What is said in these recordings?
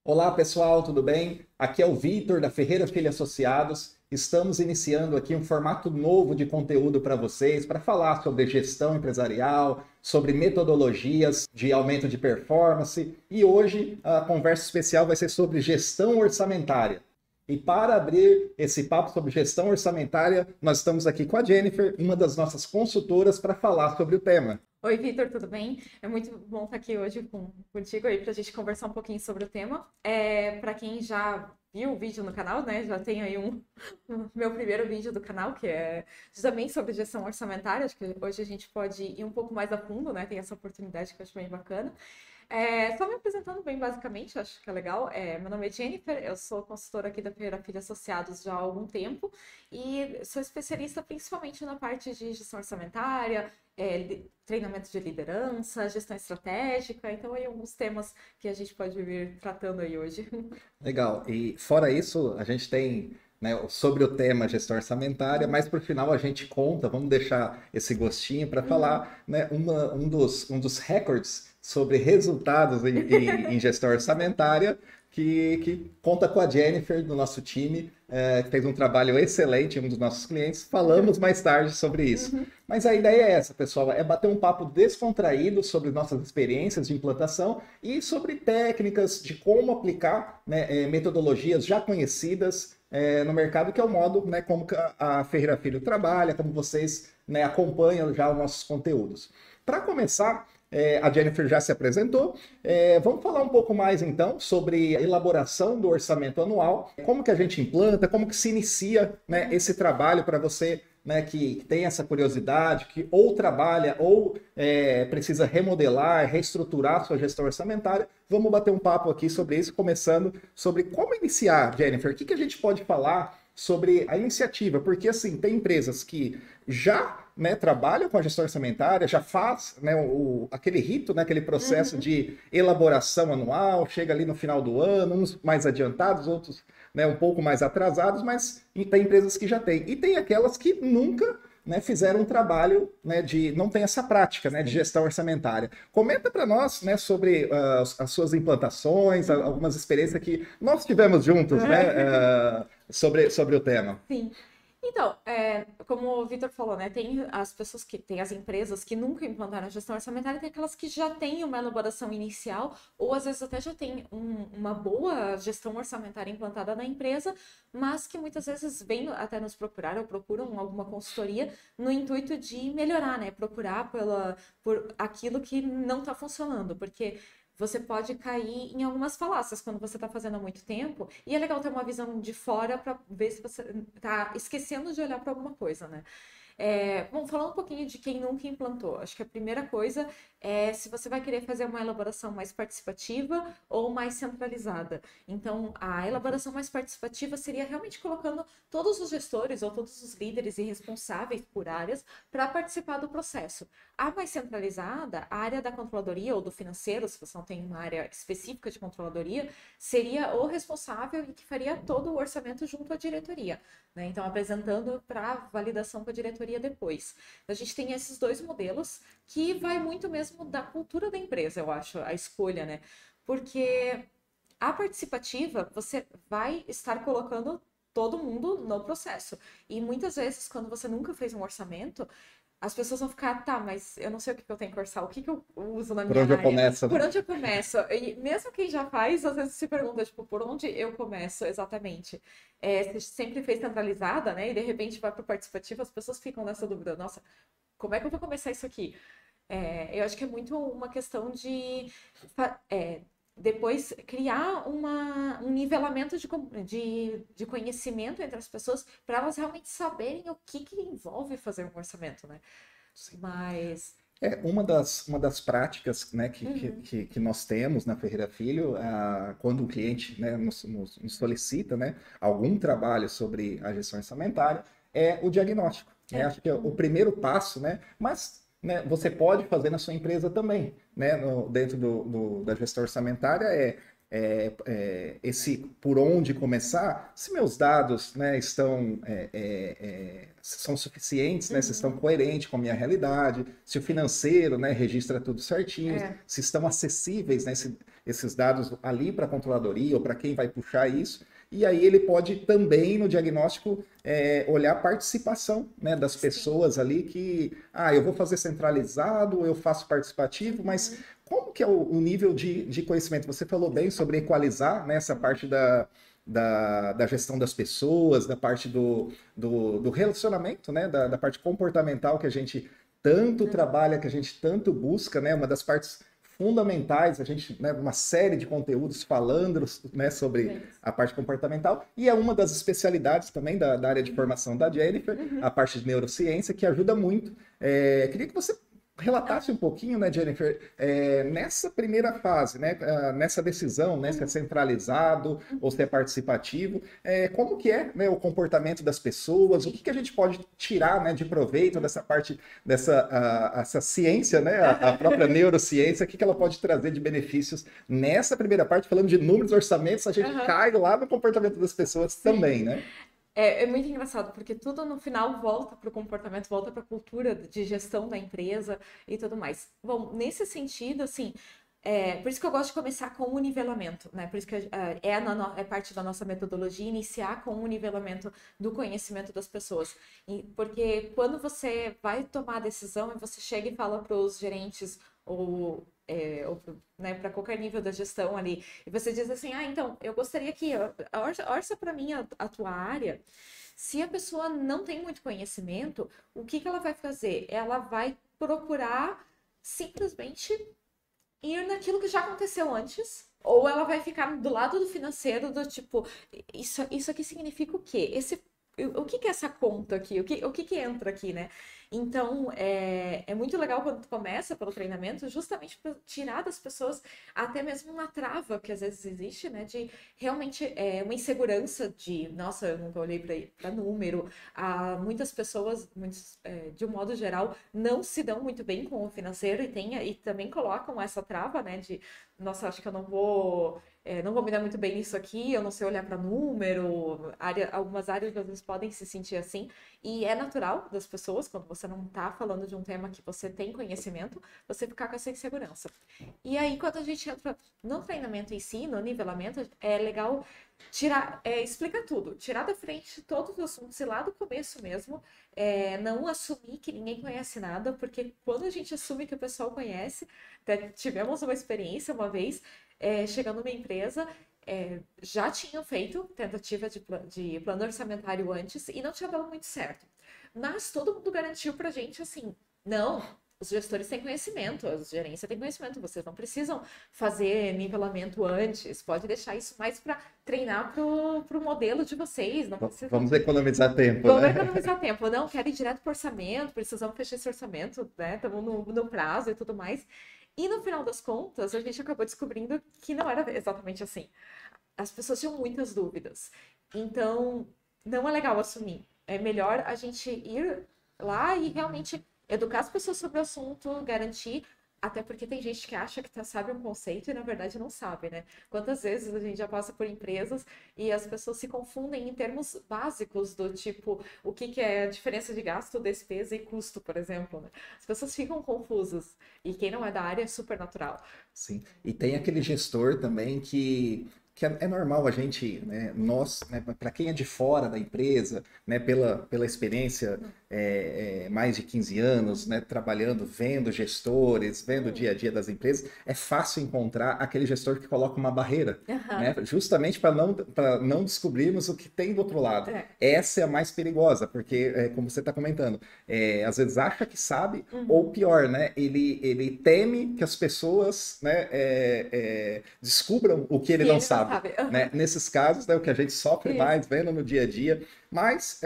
Olá pessoal, tudo bem? Aqui é o Vitor da Ferreira Filho Associados. Estamos iniciando aqui um formato novo de conteúdo para vocês, para falar sobre gestão empresarial, sobre metodologias de aumento de performance. E hoje a conversa especial vai ser sobre gestão orçamentária. E para abrir esse papo sobre gestão orçamentária, nós estamos aqui com a Jennifer, uma das nossas consultoras, para falar sobre o tema. Oi, Vitor, tudo bem? É muito bom estar aqui hoje contigo aí para a gente conversar um pouquinho sobre o tema. Para quem já viu o vídeo no canal, né? Já tem aí um meu primeiro vídeo do canal, que é justamente sobre gestão orçamentária. Acho que hoje a gente pode ir um pouco mais a fundo, né? Tem essa oportunidade que eu acho bem bacana. Só me apresentando bem basicamente, acho que é legal. Meu nome é Jennifer, eu sou consultora aqui da Ferreira Filho Associados já há algum tempo e sou especialista principalmente na parte de gestão orçamentária, treinamento de liderança, gestão estratégica, então aí alguns temas que a gente pode vir tratando aí hoje. Legal. E fora isso, a gente tem, né, sobre o tema gestão orçamentária, mas por final a gente conta, vamos deixar esse gostinho para falar, né, um dos recordes sobre resultados em gestão orçamentária que conta com a Jennifer do nosso time, que fez um trabalho excelente, um dos nossos clientes. Falamos mais tarde sobre isso. Mas a ideia é essa, pessoal, é bater um papo descontraído sobre nossas experiências de implantação e sobre técnicas de como aplicar, né, metodologias já conhecidas no mercado, que é o modo, né, como a Ferreira Filho trabalha, como vocês, né, acompanham já os nossos conteúdos. Para começar, a Jennifer já se apresentou. Vamos falar um pouco mais, então, sobre a elaboração do orçamento anual, como que a gente implanta, como que se inicia, né, esse trabalho para você, né, que tem essa curiosidade, que ou trabalha ou precisa remodelar, reestruturar sua gestão orçamentária. Vamos bater um papo aqui sobre isso, começando sobre como iniciar, Jennifer. O que a gente pode falar sobre a iniciativa? Porque, assim, tem empresas que já, né, trabalham com a gestão orçamentária, já faz, né, aquele rito, né, aquele processo de elaboração anual, chega ali no final do ano, uns mais adiantados, outros, né, um pouco mais atrasados, mas tem empresas que já têm. E tem aquelas que nunca, né, fizeram um trabalho, né, não tem essa prática, né, de gestão orçamentária. Comenta para nós, né, sobre as suas implantações, algumas experiências que nós tivemos juntos, né, sobre o tema. Sim. Então, como o Vitor falou, né, tem as empresas que nunca implantaram a gestão orçamentária, tem aquelas que já têm uma elaboração inicial, ou às vezes até já tem uma boa gestão orçamentária implantada na empresa, mas que muitas vezes vêm até nos procurar ou procuram alguma consultoria no intuito de melhorar, né, procurar por aquilo que não está funcionando, porque você pode cair em algumas falácias quando você está fazendo há muito tempo. E é legal ter uma visão de fora para ver se você está esquecendo de olhar para alguma coisa, né? Bom, falando um pouquinho de quem nunca implantou, acho que a primeira coisa é se você vai querer fazer uma elaboração mais participativa ou mais centralizada. Então, a elaboração mais participativa seria realmente colocando todos os gestores ou todos os líderes e responsáveis por áreas para participar do processo. A mais centralizada, a área da controladoria ou do financeiro, se você não tem uma área específica de controladoria, seria o responsável e que faria todo o orçamento junto à diretoria, né? Então, apresentando para validação com a diretoria depois. A gente tem esses dois modelos que vai muito mesmo da cultura da empresa, eu acho, a escolha, né? Porque a participativa, você vai estar colocando todo mundo no processo. E muitas vezes, quando você nunca fez um orçamento, as pessoas vão ficar, tá, mas eu não sei o que eu tenho que orçar, o que eu uso na Por minha onde eu área, começo, por né? onde eu começo? E mesmo quem já faz, às vezes se pergunta, tipo, por onde eu começo exatamente? Você sempre fez centralizada, né? E de repente vai para o participativo, as pessoas ficam nessa dúvida, nossa, como é que eu vou começar isso aqui? Eu acho que é muito uma questão de depois criar um nivelamento de conhecimento entre as pessoas para elas realmente saberem o que envolve fazer um orçamento, né? Mas. Uma das práticas, né, que nós temos na Ferreira Filho, quando o cliente, né, nos solicita, né, algum trabalho sobre a gestão orçamentária, é o diagnóstico, né? Acho que é o primeiro passo, né, mas, né, você pode fazer na sua empresa também, né, dentro da gestão orçamentária, esse por onde começar, se meus dados, né, são suficientes, né, se estão coerentes com a minha realidade, se o financeiro, né, registra tudo certinho, se estão acessíveis, né, esses dados ali para a controladoria ou para quem vai puxar isso. E aí ele pode também, no diagnóstico, olhar a participação, né, das pessoas ali que, eu vou fazer centralizado, eu faço participativo, mas como que é o nível de conhecimento? Você falou bem sobre equalizar, né, essa parte da gestão das pessoas, da parte do relacionamento, né, da parte comportamental que a gente tanto trabalha, que a gente tanto busca, né, uma das partes fundamentais, a gente, né, uma série de conteúdos falando, né, sobre a parte comportamental, e é uma das especialidades também da área de formação da Jennifer, a parte de neurociência, que ajuda muito. Queria que você relatasse um pouquinho, né, Jennifer, nessa primeira fase, né, nessa decisão, né, se é centralizado ou se é participativo, como que é, né, o comportamento das pessoas, o que a gente pode tirar, né, de proveito dessa parte, essa ciência, né, a própria neurociência, o que ela pode trazer de benefícios nessa primeira parte, falando de números, orçamentos, a gente cai lá no comportamento das pessoas também, né? É muito engraçado, porque tudo no final volta para o comportamento, volta para a cultura de gestão da empresa e tudo mais. Bom, nesse sentido, assim, por isso que eu gosto de começar com o nivelamento, né? Por isso que é parte da nossa metodologia iniciar com o nivelamento do conhecimento das pessoas. Porque quando você vai tomar a decisão e você chega e fala para os gerentes ou né, para qualquer nível da gestão ali, e você diz assim, então, eu gostaria que orça para mim a tua área. Se a pessoa não tem muito conhecimento, o que ela vai fazer? Ela vai procurar simplesmente ir naquilo que já aconteceu antes, ou ela vai ficar do lado do financeiro, do tipo, isso aqui significa o quê? O que que é essa conta aqui? O que entra aqui, né? Então, é muito legal quando tu começa pelo treinamento, justamente para tirar das pessoas até mesmo uma trava que às vezes existe, né? De realmente uma insegurança de, nossa, eu nunca olhei para número. Muitas pessoas, de um modo geral, não se dão muito bem com o financeiro e também colocam essa trava, né? De, nossa, acho que eu não vou me dar muito bem nisso aqui, eu não sei olhar para número, algumas áreas às vezes podem se sentir assim, e é natural das pessoas, quando você não está falando de um tema que você tem conhecimento, você ficar com essa insegurança. E aí, quando a gente entra no treinamento em si, no nivelamento, é legal explicar tudo, tirar da frente todos os assuntos e lá do começo mesmo, não assumir que ninguém conhece nada, porque quando a gente assume que o pessoal conhece, até tivemos uma experiência uma vez, chegando numa empresa, já tinham feito tentativa de plano orçamentário antes e não tinha dado muito certo. Mas todo mundo garantiu pra gente assim, não, os gestores têm conhecimento, a gerência tem conhecimento, vocês não precisam fazer nivelamento antes, pode deixar isso mais para treinar pro modelo de vocês. Não precisa... Vamos economizar tempo, Vamos né? economizar tempo. Não, quero ir direto para o orçamento, precisamos fechar esse orçamento, né? Estamos no prazo e tudo mais. E no final das contas, a gente acabou descobrindo que não era exatamente assim. As pessoas tinham muitas dúvidas. Então, não é legal assumir. É melhor a gente ir lá e realmente educar as pessoas sobre o assunto, garantir, até porque tem gente que acha que sabe um conceito e na verdade não sabe, né? Quantas vezes a gente já passa por empresas e as pessoas se confundem em termos básicos do tipo, o que é a diferença de gasto, despesa e custo, por exemplo, né? As pessoas ficam confusas e quem não é da área é super natural. Sim, e tem aquele gestor também que é normal a gente, né, nós, né, para quem é de fora da empresa, né, pela experiência mais de 15 anos, né, trabalhando, vendo gestores, vendo o dia a dia das empresas, é fácil encontrar aquele gestor que coloca uma barreira, né, justamente para não descobrirmos o que tem do outro lado. Essa é a mais perigosa, porque, como você está comentando, às vezes acha que sabe, ou pior, né, ele teme que as pessoas, né, descubram o que ele não sabe. Né? Nesses casos, né, o que a gente sofre mais vendo no dia a dia, mas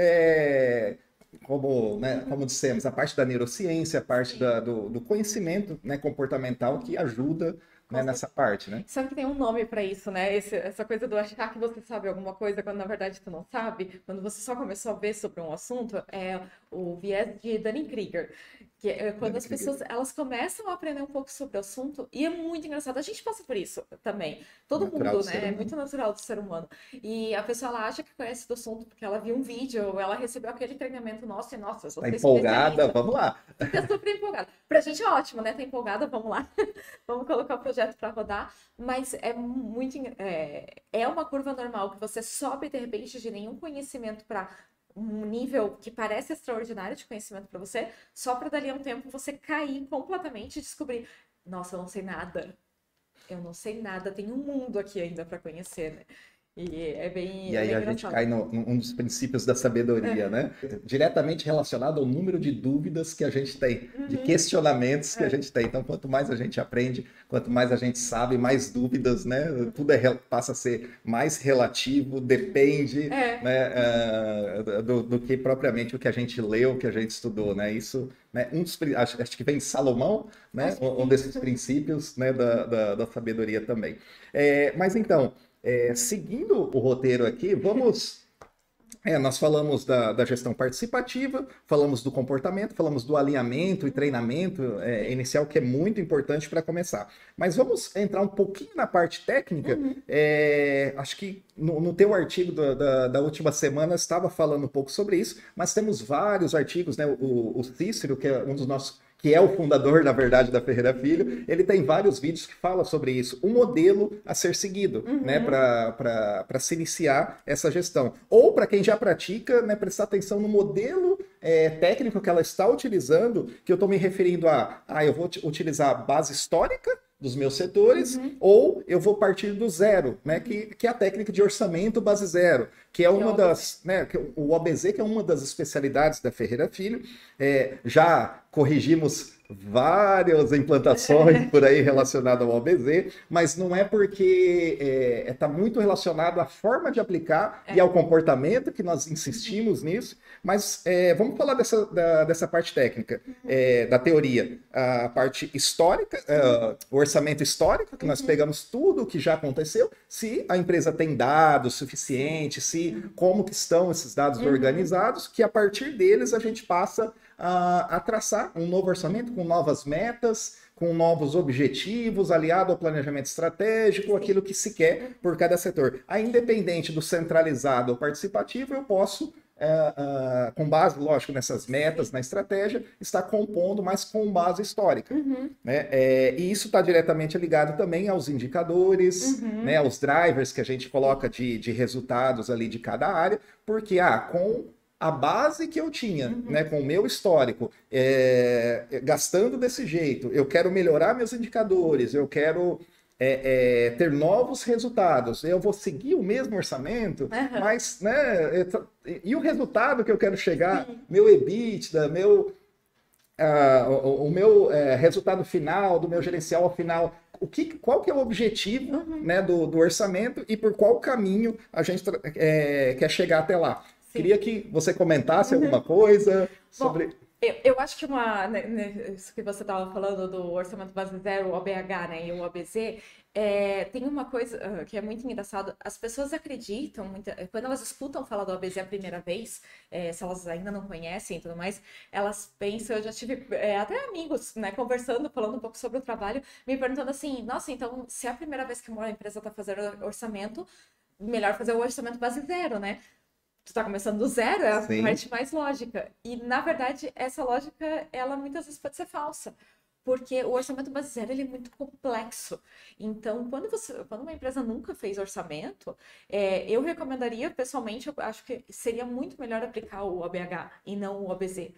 como dissemos, a parte da neurociência, a parte do conhecimento, né, comportamental que ajuda, né, nessa parte, né? Sabe que tem um nome para isso, né? Essa coisa do achar que você sabe alguma coisa quando na verdade tu não sabe, quando você só começou a ver sobre um assunto, é o viés de Dunning-Kruger. Que é quando as Incrível. pessoas elas começam a aprender um pouco sobre o assunto, e é muito engraçado. A gente passa por isso também. Todo Natural mundo, do ser né? É humano. muito natural do ser humano. E a pessoa ela acha que conhece do assunto porque ela viu um vídeo, ou ela recebeu aquele treinamento nosso, e nossa, eu Tá sou empolgada? especialista. Vamos lá. Fica super empolgada. Pra gente é ótimo, né? Tá empolgada, vamos lá. Vamos colocar o projeto para rodar. Mas é muito. É uma curva normal que você sobe de repente de nenhum conhecimento para um nível que parece extraordinário de conhecimento para você, só para dali a um tempo você cair completamente e descobrir: nossa, eu não sei nada. Eu não sei nada, tem um mundo aqui ainda para conhecer, né? E E é aí bem a gente engraçado. cai num dos princípios da sabedoria, É. né? Diretamente relacionado ao número de dúvidas que a gente tem, de Uhum. questionamentos que a É. gente tem. Então, quanto mais a gente aprende, quanto mais a gente sabe, mais dúvidas, né? Tudo passa a ser mais relativo, depende, É. né? Do que propriamente o que a gente leu, o que a gente estudou, né? Isso, né? Acho que vem de Salomão, né? Acho que Um sim. desses princípios, né? Da sabedoria também. Mas então. Seguindo o roteiro aqui, vamos. Nós falamos da gestão participativa, falamos do comportamento, falamos do alinhamento e treinamento Sim. inicial, que é muito importante para começar. Mas vamos entrar um pouquinho na parte técnica. Uhum. Acho que no teu artigo da última semana estava falando um pouco sobre isso, mas temos vários artigos, né? O Cícero, que é um dos nossos que é o fundador, na verdade, da Ferreira Filho, ele tem vários vídeos que falam sobre isso, o modelo a ser seguido, né, Uhum. para se iniciar essa gestão. Ou para quem já pratica, né, prestar atenção no modelo técnico que ela está utilizando, que eu estou me referindo eu vou utilizar a base histórica dos meus setores, Uhum. ou eu vou partir do zero, né, que é a técnica de orçamento base zero, que é Que é o uma ABC. das, né, o OBZ, que é uma das especialidades da Ferreira Filho. Já corrigimos várias implantações por aí relacionadas ao OBZ, mas não é porque está muito relacionado à forma de aplicar e É. ao comportamento que nós Uhum. insistimos nisso, mas vamos falar dessa parte técnica, Uhum. da teoria, a parte histórica, o orçamento histórico, que nós Uhum. pegamos tudo o que já aconteceu, se a empresa tem dados Sim. suficientes, se como que estão esses dados Uhum. organizados, que a partir deles a gente passa a traçar um novo orçamento com novas metas, com novos objetivos, aliado ao planejamento estratégico, Sim. aquilo que se quer por cada setor. Aí, independente do centralizado ou participativo, eu posso, com base, lógico, nessas metas, Sim. na estratégia, estar compondo, mas com base histórica. Uhum. Né? E isso está diretamente ligado também aos indicadores, né, Uhum. aos drivers que a gente coloca Sim. de resultados ali de cada área, porque com a base que eu tinha, né, Uhum. com o meu histórico, gastando desse jeito, eu quero melhorar meus indicadores, eu quero ter novos resultados, eu vou seguir o mesmo orçamento, Aham. mas, né, e o resultado que eu quero chegar, Sim. meu EBITDA, o meu resultado final, do meu gerencial ao final, qual que é o objetivo, Uhum. né, do orçamento e por qual caminho a gente quer chegar até lá. Sim. Queria que você comentasse alguma Uhum. coisa Bom, sobre. eu acho que isso que você estava falando do orçamento base zero, o OBH, né, e o OBZ, tem uma coisa que é muito engraçado. As pessoas acreditam, quando elas escutam falar do OBZ a primeira vez, se elas ainda não conhecem e tudo mais, elas pensam, eu já tive até amigos, né, conversando, falando um pouco sobre o trabalho, me perguntando assim, nossa, então, se é a primeira vez que uma empresa está fazendo orçamento, melhor fazer o orçamento base zero, né? Tu tá começando do zero, é a Sim. parte mais lógica. E, na verdade, essa lógica, ela muitas vezes pode ser falsa. Porque o orçamento base zero, ele é muito complexo. Então, quando uma empresa nunca fez orçamento, eu recomendaria, pessoalmente, eu acho que seria muito melhor aplicar o OBH e não o OBZ.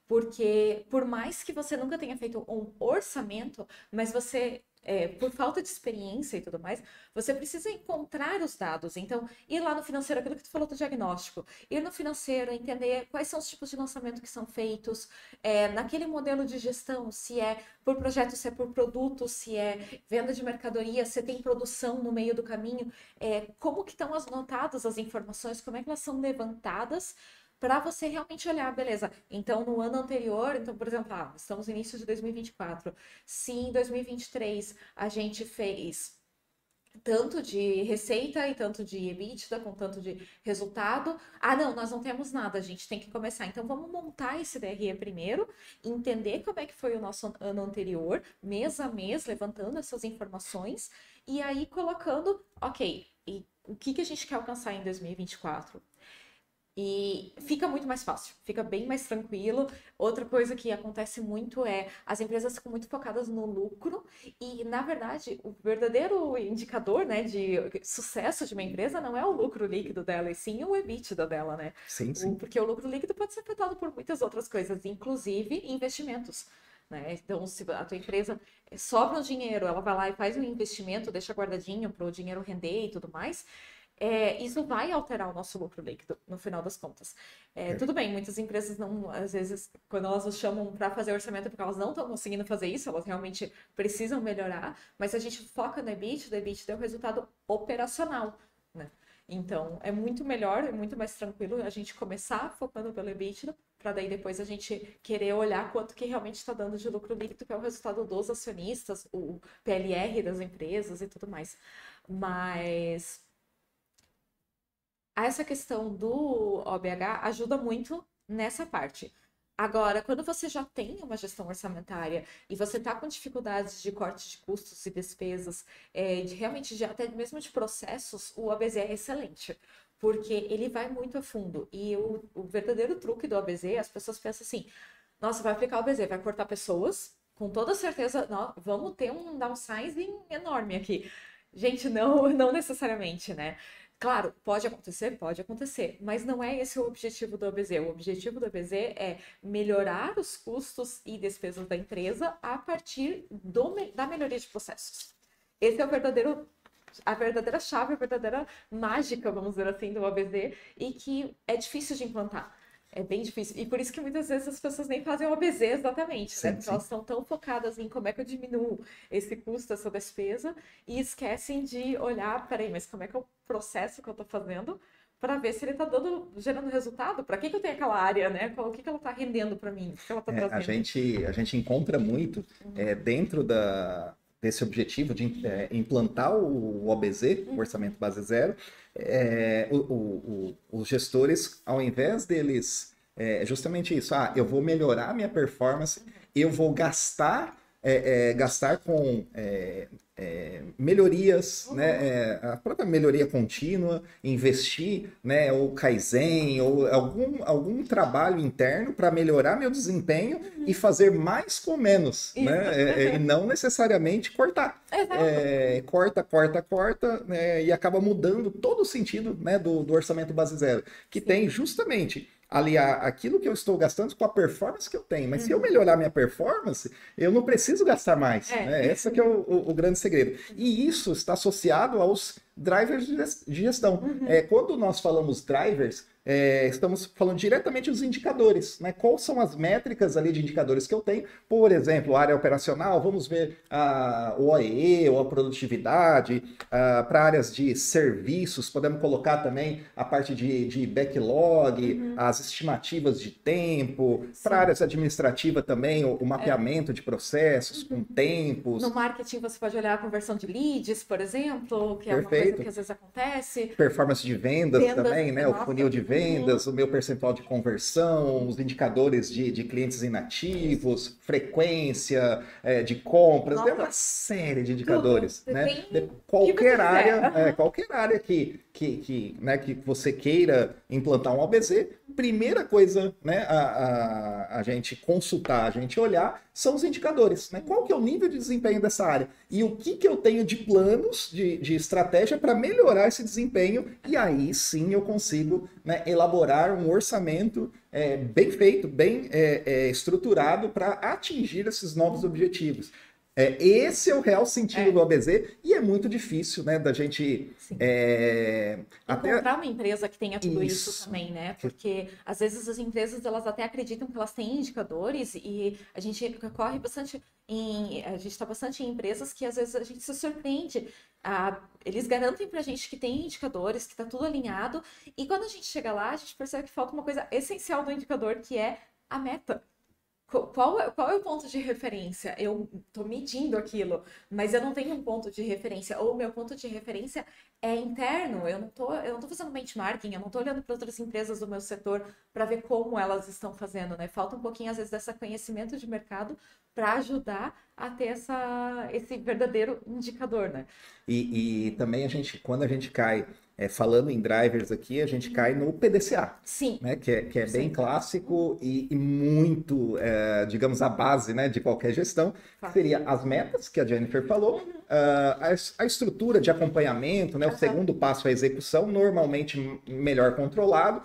Porque, por mais que você nunca tenha feito um orçamento, mas você por falta de experiência e tudo mais, você precisa encontrar os dados. Então, ir lá no financeiro, aquilo que tu falou do diagnóstico, ir no financeiro, entender quais são os tipos de lançamento que são feitos, naquele modelo de gestão, se é por projeto, se é por produto, se é venda de mercadoria, se tem produção no meio do caminho, como que estão anotadas as informações, como é que elas são levantadas para você realmente olhar, beleza. Então, no ano anterior, então, por exemplo, estamos no início de 2024. Se em 2023 a gente fez tanto de receita e tanto de EBITDA, com tanto de resultado. Ah, não, nós não temos nada, a gente tem que começar. Então vamos montar esse DRE primeiro, entender como é que foi o nosso ano anterior, mês a mês, levantando essas informações e aí colocando, ok, e o que que a gente quer alcançar em 2024? E fica muito mais fácil, fica bem mais tranquilo. Outra coisa que acontece muito é as empresas ficam muito focadas no lucro e, na verdade, o verdadeiro indicador, né, de sucesso de uma empresa não é o lucro líquido dela, e sim o EBITDA dela, né? Sim, sim. Porque o lucro líquido pode ser afetado por muitas outras coisas, inclusive investimentos. Né? Então, se a tua empresa sobra um dinheiro, ela vai lá e faz um investimento, deixa guardadinho para o dinheiro render e tudo mais, isso vai alterar o nosso lucro líquido, no final das contas. Tudo bem, muitas empresas não, às vezes, quando elas nos chamam para fazer orçamento, é porque elas não estão conseguindo fazer isso, elas realmente precisam melhorar, mas a gente foca no EBITDA, o EBITDA é o resultado operacional, né? Então, é muito melhor, é muito mais tranquilo a gente começar focando pelo EBITDA, para daí depois a gente querer olhar quanto que realmente está dando de lucro líquido, que é o resultado dos acionistas, o PLR das empresas e tudo mais. Mas essa questão do OBH ajuda muito nessa parte. Agora, quando você já tem uma gestão orçamentária e você está com dificuldades de corte de custos e despesas, de realmente até mesmo de processos, o ABZ é excelente, porque ele vai muito a fundo. E o verdadeiro truque do ABZ, as pessoas pensam assim: nossa, vai aplicar o ABZ, vai cortar pessoas, com toda certeza, não, vamos ter um downsizing enorme aqui. Gente, não, não necessariamente, né? Claro, pode acontecer, mas não é esse o objetivo do ABZ. O objetivo do ABZ é melhorar os custos e despesas da empresa a partir da melhoria de processos. Esse é a verdadeira chave, a verdadeira mágica, vamos dizer assim, do ABZ, e que é difícil de implantar. É bem difícil. E por isso que muitas vezes as pessoas nem fazem o ABZ exatamente, né? Sim, Porque elas sim. estão tão focadas em como é que eu diminuo esse custo, essa despesa, e esquecem de olhar, peraí, mas como é que é o processo que eu estou fazendo para ver se ele está gerando resultado? Para que eu tenho aquela área, né? O que ela está rendendo para mim? O que ela está A trazendo? gente, a gente encontra muito dentro desse objetivo de implantar o OBZ, o Orçamento Base Zero, os gestores, ao invés deles, justamente isso, eu vou melhorar a minha performance, eu vou gastar com melhorias, Uhum. né, a própria melhoria contínua, investir, né, ou Kaizen, ou algum trabalho interno para melhorar meu desempenho e fazer mais com menos, Isso. né, e Uhum. não necessariamente cortar. Exato. Corta, né, e acaba mudando todo o sentido, né, do orçamento base zero, que Sim. tem justamente aliar aquilo que eu estou gastando com a performance que eu tenho. Mas se eu Uhum. melhorar minha performance, eu não preciso gastar mais. É. Né? Esse que é o grande segredo. E isso está associado aos drivers de gestão. Uhum. Quando nós falamos drivers, estamos falando diretamente dos indicadores. Né? Quais são as métricas ali de indicadores que eu tenho? Por exemplo, área operacional, vamos ver o OEE ou a produtividade. Para áreas de serviços, podemos colocar também a parte de backlog, Uhum. as estimativas de tempo. Para Sim. áreas administrativas também, o É. mapeamento de processos com Uhum. No tempos. marketing, você pode olhar a conversão de leads, por exemplo, que é uma coisa que Perfeito. às vezes acontece. Performance de vendas Vendas, também, né? O funil nossa. de Uhum. vendas, o meu percentual de conversão, os indicadores de clientes Isso. inativos, frequência de compras, é uma Nossa, série de tudo. indicadores, né? Tem o que você quiser. Qualquer área né, que você queira implantar um OBZ, primeira coisa, né, a gente consultar, a gente olhar, são os indicadores, né? Qual que é o nível de desempenho dessa área? E o que eu tenho de planos, de estratégia para melhorar esse desempenho, e aí sim eu consigo, né, elaborar um orçamento bem feito, bem estruturado para atingir esses novos objetivos. Esse é o real sentido do É, OBZ e é muito difícil, né, da gente sim. até Encontrar uma empresa que tenha tudo isso isso. também, né? Porque às vezes as empresas elas até acreditam que elas têm indicadores e a gente corre bastante a gente está bastante em empresas que às vezes a gente se surpreende. Eles garantem pra gente que tem indicadores, que tá tudo alinhado, e quando a gente chega lá, a gente percebe que falta uma coisa essencial do indicador, que é a meta. qual é o ponto de referência? Eu tô medindo aquilo, mas eu não tenho um ponto de referência. Ou o meu ponto de referência é interno. Eu não tô fazendo benchmarking, eu não tô olhando para outras empresas do meu setor para ver como elas estão fazendo, né? Falta um pouquinho, às vezes, dessa conhecimento de mercado para ajudar a ter esse verdadeiro indicador, né? E também quando a gente cai, falando em drivers aqui, a gente cai no PDCA, Sim, né? Que é bem sim. clássico e muito, digamos, a base, né, de qualquer gestão, que Fato. seria as metas, que a Jennifer falou, a estrutura de acompanhamento, né? O Aham. segundo passo é a execução, normalmente melhor controlado.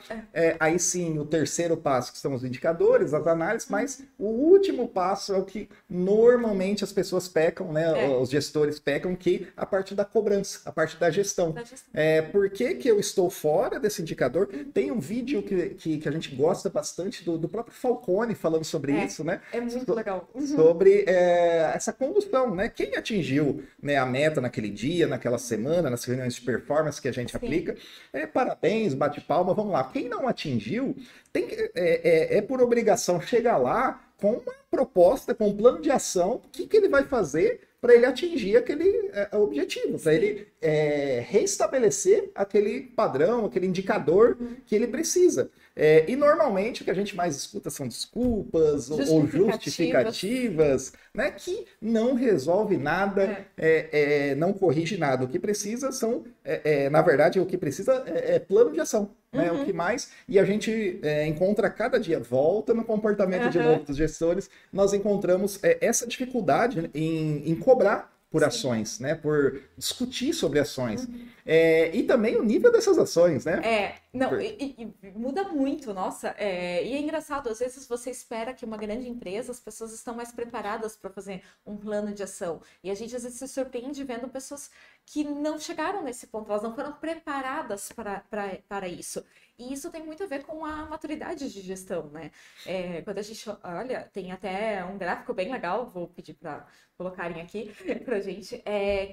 Aí sim, o terceiro passo, que são os indicadores, as análises, mas o último passo é o que normalmente as pessoas pecam, né? É, Os gestores pecam, que a parte da cobrança, a parte da gestão. da gestão. Por que que eu estou fora desse indicador? Tem um vídeo que a gente gosta bastante do próprio Falcone falando sobre isso, né? É muito legal. Sobre essa condução, né? Quem atingiu, né, a meta naquele dia, naquela semana, nas reuniões de performance que a gente Sim. aplica, parabéns, bate palma, vamos lá. Quem não atingiu, é por obrigação chegar lá com uma proposta, com um plano de ação, o que ele vai fazer para ele atingir aquele objetivo, para ele restabelecer aquele padrão, aquele indicador que ele precisa. E normalmente o que a gente mais escuta são desculpas ou justificativas, né, que não resolve nada, não corrige nada. O que precisa na verdade, o que precisa é plano de ação. Né, o que mais, e a gente encontra cada dia, volta no comportamento de novo dos gestores, nós encontramos essa dificuldade em cobrar por Sim. ações, né, por discutir sobre ações. E também o nível dessas ações, né? Não, e muda muito, nossa. E é engraçado, às vezes você espera que uma grande empresa, as pessoas estão mais preparadas para fazer um plano de ação. E a gente às vezes se surpreende vendo pessoas que não chegaram nesse ponto, elas não foram preparadas para isso. E isso tem muito a ver com a maturidade de gestão, né? Quando a gente olha, tem até um gráfico bem legal, vou pedir para colocarem aqui pra gente,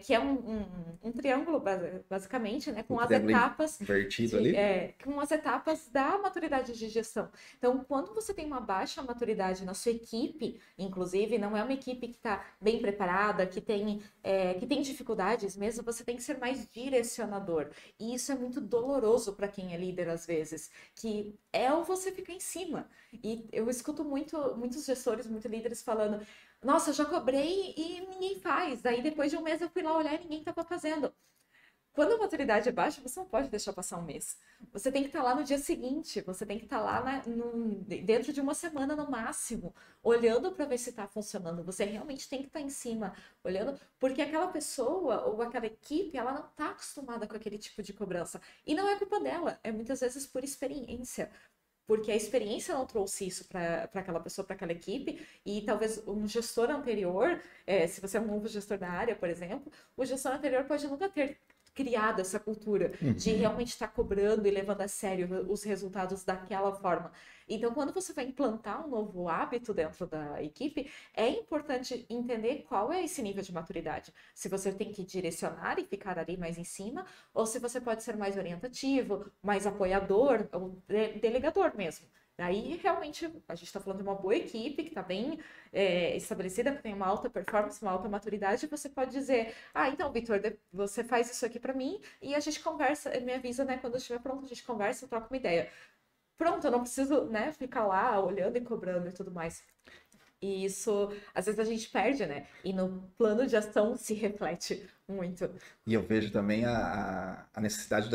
que é um triângulo, basicamente, né? Com as etapas invertido ali. com as etapas da maturidade de gestão. Então, quando você tem uma baixa maturidade na sua equipe, inclusive, não é uma equipe que está bem preparada, que tem dificuldades mesmo, você tem que ser mais direcionador. E isso é muito doloroso para quem é líder, às vezes, que o você ficar em cima. E eu escuto muitos gestores, muitos líderes falando: nossa, eu já cobrei e ninguém faz. Daí, depois de um mês, eu fui lá olhar e ninguém estava fazendo. Quando a maturidade é baixa, você não pode deixar passar um mês. Você tem que estar lá no dia seguinte, você tem que estar lá dentro de uma semana no máximo, olhando para ver se está funcionando. Você realmente tem que estar em cima, olhando, porque aquela pessoa ou aquela equipe, ela não está acostumada com aquele tipo de cobrança. E não é culpa dela, é muitas vezes por experiência. Porque a experiência não trouxe isso para aquela pessoa, para aquela equipe, e talvez um gestor anterior, se você é um novo gestor da área, por exemplo, o gestor anterior pode nunca ter criado essa cultura de realmente estar cobrando e levando a sério os resultados daquela forma. Então, quando você vai implantar um novo hábito dentro da equipe, é importante entender qual é esse nível de maturidade. Se você tem que direcionar e ficar ali mais em cima, ou se você pode ser mais orientativo, mais apoiador, ou delegador mesmo. Daí, realmente, a gente está falando de uma boa equipe que está bem estabelecida, que tem uma alta performance, uma alta maturidade, e você pode dizer: ah, então, Vitor, você faz isso aqui para mim e a gente conversa, me avisa, né, quando estiver pronto, a gente conversa, troca uma ideia. Pronto, eu não preciso, né, ficar lá olhando e cobrando e tudo mais. E isso, às vezes a gente perde, né? E no plano de ação se reflete muito. E eu vejo também a necessidade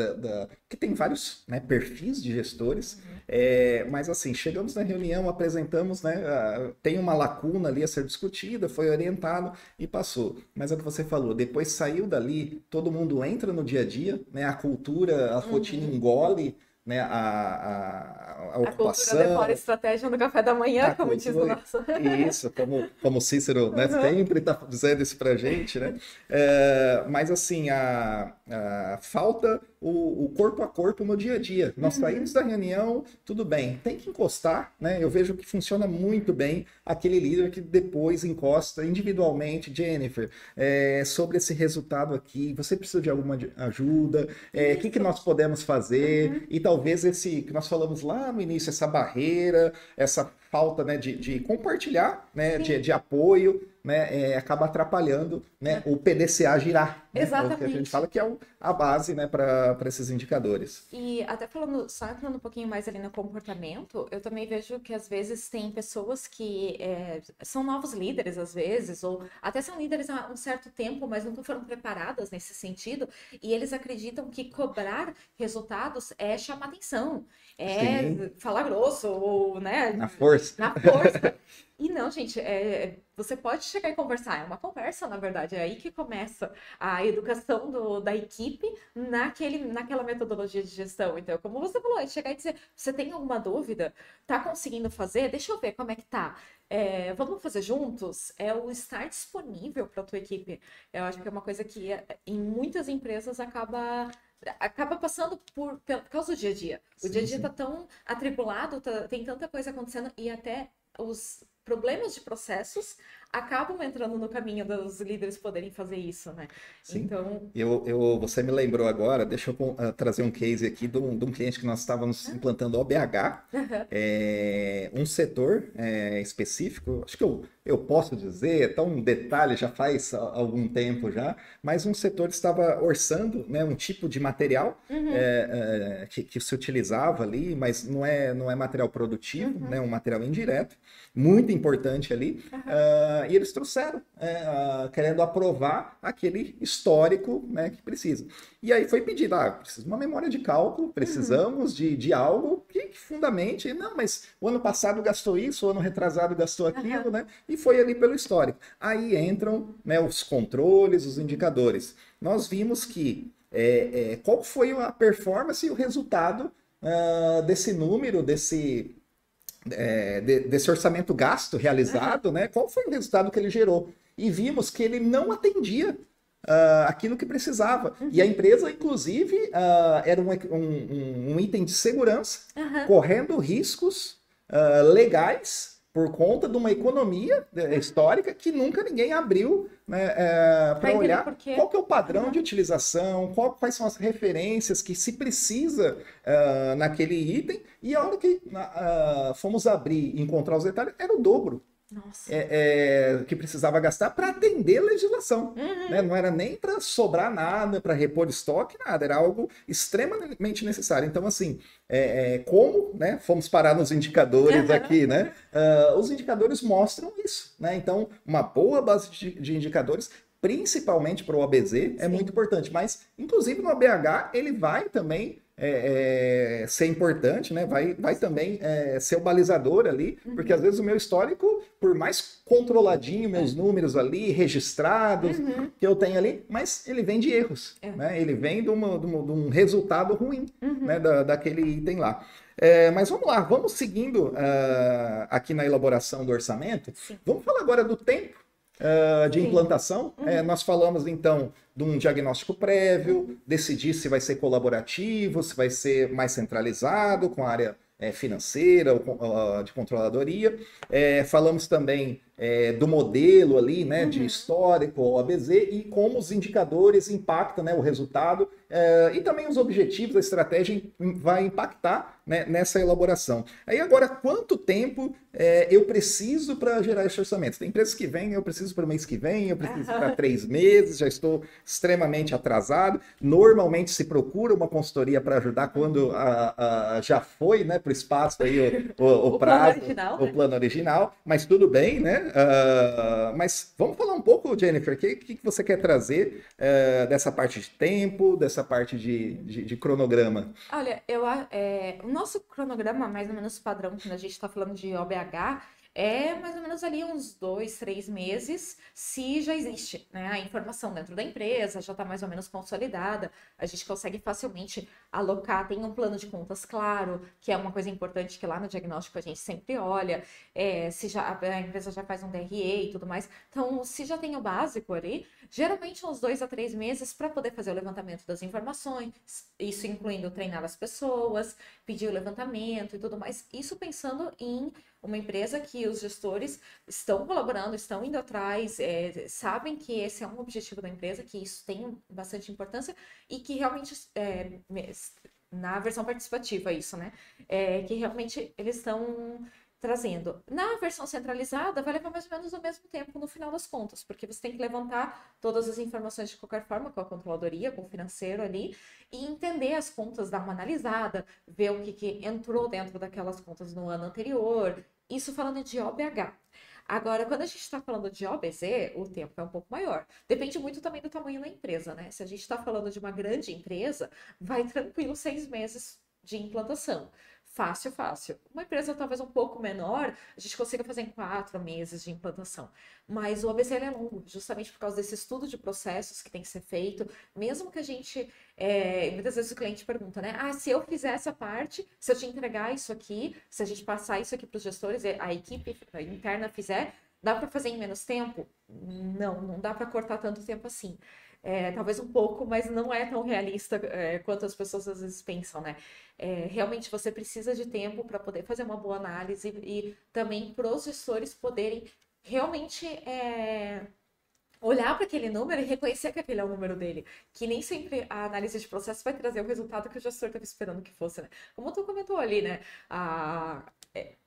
que tem vários, né, perfis de gestores, mas assim, chegamos na reunião, apresentamos, né, tem uma lacuna ali a ser discutida, foi orientado e passou. Mas é o que você falou, depois saiu dali, todo mundo entra no dia a dia, né, a cultura, a rotina engole, né, a A cultura decora ocupação, estratégia no café da manhã, a como diz o cultura, nosso. isso, como Cícero, né, sempre está dizendo isso pra gente, né? Mas assim, falta o corpo a corpo no dia a dia. Nós saímos da reunião, tudo bem, tem que encostar, né? Eu vejo que funciona muito bem aquele líder que depois encosta individualmente: Jennifer, sobre esse resultado aqui, você precisa de alguma ajuda? O que nós podemos fazer? E talvez esse que nós falamos lá no início, essa barreira, essa falta, né, de compartilhar, né, Sim. de apoio, né, acaba atrapalhando, né, o PDCA girar, né? É o que a gente fala Exatamente. que é a base, né, para esses indicadores. E até falando, só entrando um pouquinho mais ali no comportamento, eu também vejo que às vezes tem pessoas que são novos líderes, às vezes, ou até são líderes há um certo tempo, mas nunca foram preparadas nesse sentido, e eles acreditam que cobrar resultados é chamar atenção, Sim, é falar grosso, ou, né, na força. na força. E não, gente, você pode chegar e conversar, é uma conversa, na verdade, é aí que começa a educação da equipe naquela metodologia de gestão. Então, como você falou, é chegar e dizer, você tem alguma dúvida? Tá conseguindo fazer? Deixa eu ver como é que tá. Vamos fazer juntos? É o estar disponível para a tua equipe. Eu acho que é uma coisa que em muitas empresas acaba passando por causa do dia a dia. O dia a Sim, dia tá sim. tão atribulado, tem tanta coisa acontecendo e até os problemas de processos acabam entrando no caminho dos líderes poderem fazer isso, né? Sim. Então, Você me lembrou agora, deixa eu trazer um case aqui de um cliente que nós estávamos implantando OBH, um setor específico, acho que eu posso dizer, é tão detalhe, já faz algum tempo já, mas um setor estava orçando, né, um tipo de material uhum, que se utilizava ali, mas não é material produtivo, né, uhum, um material indireto, muito importante ali, uhum, e eles trouxeram, querendo aprovar aquele histórico, né, que precisa. E aí foi pedido, precisa de uma memória de cálculo, uhum, precisamos de algo que fundamente, não, mas o ano passado gastou isso, o ano retrasado gastou aquilo, uhum. né, e foi ali pelo histórico. Aí entram, né, os controles, os indicadores. Nós vimos que qual foi a performance e o resultado desse número, desse orçamento gasto Aham, realizado, né? Qual foi o resultado que ele gerou? E vimos que ele não atendia aquilo que precisava. E a uhum, empresa, inclusive, era um item de segurança, aham, correndo riscos legais por conta de uma economia histórica que nunca ninguém abriu, né, Pra para entender olhar por quê. qual que é o padrão de Aham, utilização, quais são as referências que se precisa naquele item, e a hora que fomos abrir e encontrar os detalhes, era o dobro Nossa. que precisava gastar para atender a legislação. Né? Uhum. Não era nem para sobrar nada, para repor estoque, nada. Era algo extremamente necessário. Então, assim, como, né, fomos parar nos indicadores Aham. aqui, né? Os indicadores mostram isso. Né? Então, uma boa base de indicadores principalmente para o OBZ, é muito Sim. importante. Mas, inclusive, no ABH, ele vai também ser importante, né? Vai também ser o balizador ali, porque às Uhum. vezes o meu histórico, por mais controladinho, meus É. números ali, registrados, Uhum. que eu tenho ali, mas ele vem de erros, É. né? Ele vem de um resultado ruim, né? Uhum. Daquele item lá. Mas vamos lá, vamos seguindo aqui na elaboração do orçamento. Sim. Vamos falar agora do tempo de Sim. implantação. Uhum. Nós falamos então de um diagnóstico prévio, decidir se vai ser colaborativo, se vai ser mais centralizado com a área financeira ou de controladoria. Falamos também do modelo ali, né, de Uhum. histórico ou ABZ e como os indicadores impactam, né, o resultado e também os objetivos, a estratégia vai impactar, né, nessa elaboração. Aí agora, quanto tempo eu preciso para gerar esse orçamento? Tem empresas que vêm, eu preciso para o mês que vem, eu preciso para Aham. 3 meses, já estou extremamente atrasado. Normalmente se procura uma consultoria para ajudar quando Uhum. já foi, né, para o espaço aí o O plano prazo, original, o né? plano original, mas tudo bem, né? Mas vamos falar um pouco, Jennifer, o que você quer trazer dessa parte de tempo, dessa parte de cronograma? Olha, o nosso cronograma, mais ou menos padrão, quando a gente está falando de OBH, é mais ou menos ali uns 2, 3 meses, se já existe, né, a informação dentro da empresa, já está mais ou menos consolidada, a gente consegue facilmente alocar, tem um plano de contas claro, que é uma coisa importante que lá no diagnóstico a gente sempre olha, se já, a empresa já faz um DRE e tudo mais. Então, se já tem o básico ali, geralmente uns 2 a 3 meses para poder fazer o levantamento das informações, isso incluindo treinar as pessoas, pedir o levantamento e tudo mais. Isso pensando em uma empresa que os gestores estão colaborando, estão indo atrás, sabem que esse é um objetivo da empresa, que isso tem bastante importância e que realmente na versão participativa isso, né? Que realmente eles estão trazendo. Na versão centralizada, vai levar mais ou menos o mesmo tempo no final das contas, porque você tem que levantar todas as informações de qualquer forma com a controladoria, com o financeiro ali, e entender as contas, dar uma analisada, ver o que entrou dentro daquelas contas no ano anterior. Isso falando de OBH. Agora, quando a gente está falando de OBZ, o tempo é um pouco maior. Depende muito também do tamanho da empresa, né? Se a gente está falando de uma grande empresa, vai tranquilo 6 meses de implantação. Fácil, fácil. Uma empresa talvez um pouco menor, a gente consiga fazer em 4 meses de implantação. Mas o ABC ele é longo, justamente por causa desse estudo de processos que tem que ser feito. Mesmo que a gente. Muitas vezes o cliente pergunta, né? Ah, se eu fizer essa parte, se eu te entregar isso aqui, se a gente passar isso aqui para os gestores, a equipe interna fizer, dá para fazer em menos tempo? Não, não dá para cortar tanto tempo assim. Talvez um pouco, mas não é tão realista quanto as pessoas às vezes pensam, né? Realmente você precisa de tempo para poder fazer uma boa análise e também para os gestores poderem realmente olhar para aquele número e reconhecer que aquele é o número dele. Que nem sempre a análise de processo vai trazer o resultado que o gestor estava esperando que fosse, né? Como tu comentou ali, né?